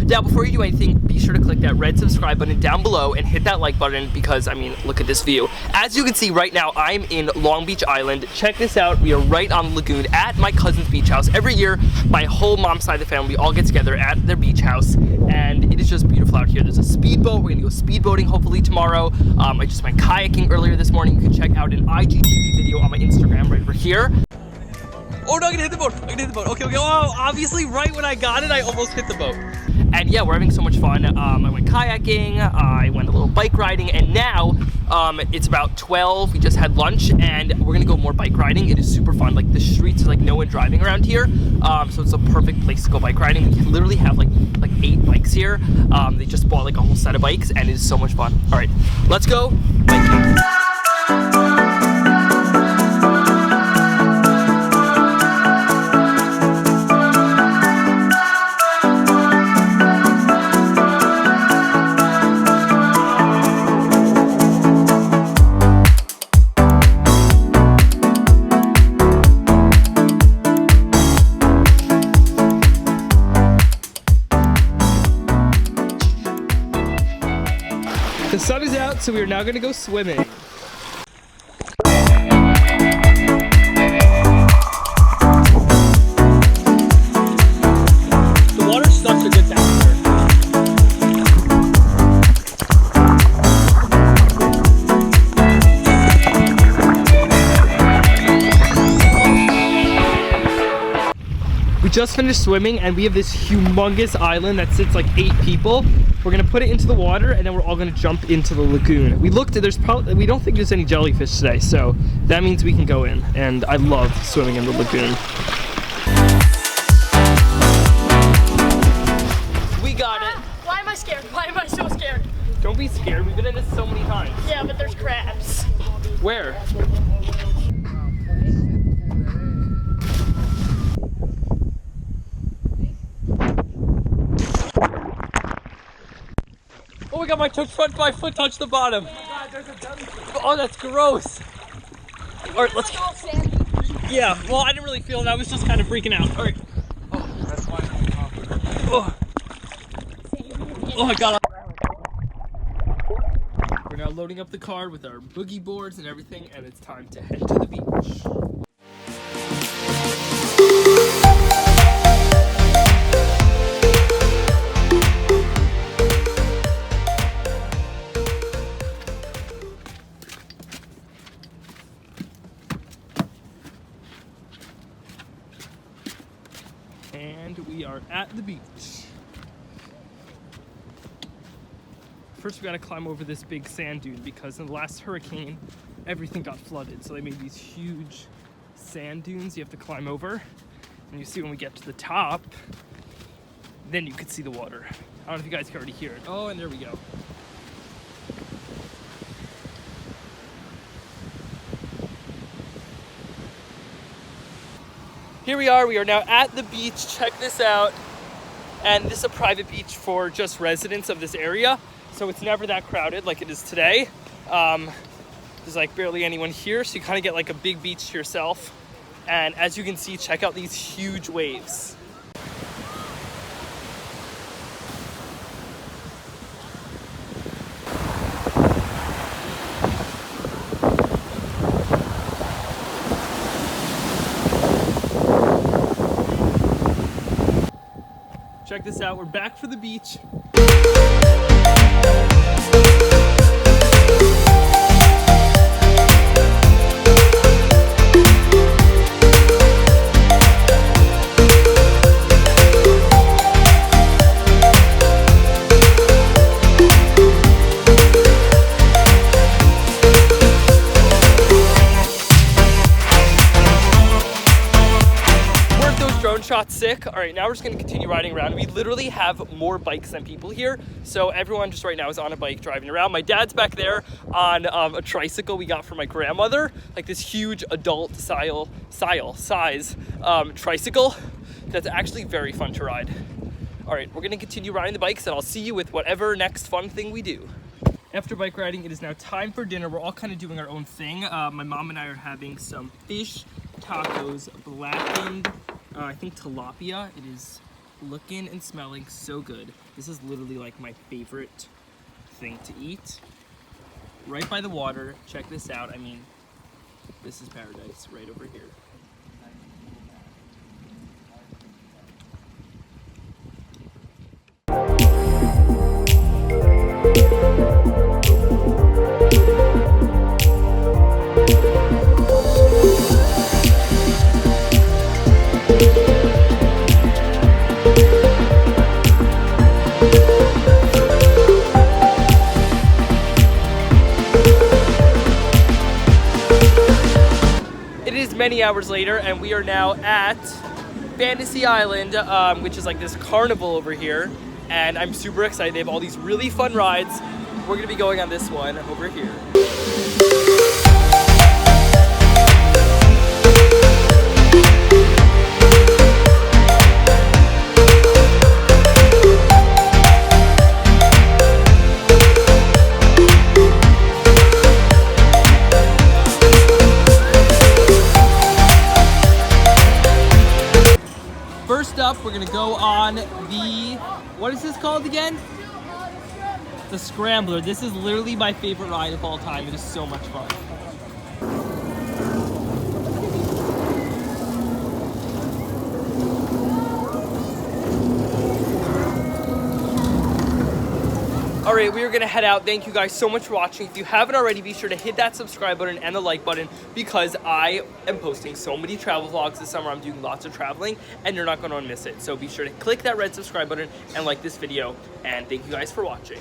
Now, before you do anything, be sure to click that red subscribe button down below and hit that like button because, I mean, look at this view. As you can see right now, I'm in Long Beach Island. Check this out. We are right on the lagoon at my cousin's beach house. Every year, my whole mom's side of the family, we all get together at their beach house, and it is just beautiful out here. There's a speedboat. We're gonna go speedboating hopefully tomorrow. I just went kayaking earlier this morning. You can check out an IGTV video on my Instagram right over here. Oh no, I'm gonna hit the boat. I'm gonna hit the boat. Okay. Oh, obviously right when I got it, I almost hit the boat. And yeah, we're having so much fun. I went kayaking, I went a little bike riding, and now it's about 12. We just had lunch, and we're gonna go more bike riding. It is super fun. Like, the streets is like no one driving around here, so it's a perfect place to go bike riding. We literally have like 8 bikes here. They just bought like a whole set of bikes, and it is so much fun. All right, let's go biking. The sun is out, so we are now going to go swimming. The water's such a good temperature. We just finished swimming, and we have this humongous island that sits like 8 people. We're gonna put it into the water, and then we're all gonna jump into the lagoon. We looked at, we don't think there's any jellyfish today, so that means we can go in, and I love swimming in the lagoon. We got it. Why am I scared? Why am I so scared? Don't be scared, we've been in this so many times. Yeah, but there's crabs. Where? Oh my god, my foot touched the bottom. Oh, that's gross. Alright, let's go. Yeah, well, I didn't really feel it. I was just kind of freaking out. Alright. Oh, that's fine. Oh my god. We're now loading up the car with our boogie boards and everything, and it's time to head to the beach. And we are at the beach. First, we gotta climb over this big sand dune because in the last hurricane, everything got flooded. So they made these huge sand dunes you have to climb over. And you see when we get to the top, then you could see the water. I don't know if you guys can already hear it. Oh, and there we go. Here we are now at the beach. Check this out. And this is a private beach for just residents of this area. So it's never that crowded like it is today. There's like barely anyone here, so you kind of get like a big beach to yourself. And as you can see, check out these huge waves. Check this out, we're back for the beach. Shot sick. All right, now we're just gonna continue riding around. We literally have more bikes than people here, so everyone just right now is on a bike driving around. My dad's back there on a tricycle we got from my grandmother, like this huge adult size tricycle that's actually very fun to ride. All right, we're gonna continue riding the bikes, and I'll see you with whatever next fun thing we do. After bike riding, it is now time for dinner. We're all kind of doing our own thing. My mom and I are having some fish tacos, blackened I think tilapia. It is looking and smelling so good. This is literally like my favorite thing to eat. Right by the water. Check this out. I mean, this is paradise right over here. Many hours later, and we are now at Fantasy Island, which is like this carnival over here, and I'm super excited. They have all these really fun rides. We're gonna be going on this one over here. First up, we're gonna go on the, what is this called again? The Scrambler. This is literally my favorite ride of all time. It is so much fun. Alright, we are gonna head out. Thank you guys so much for watching. If you haven't already, be sure to hit that subscribe button and the like button because I am posting so many travel vlogs this summer. I'm doing lots of traveling and you're not gonna miss it. So be sure to click that red subscribe button and like this video. And thank you guys for watching.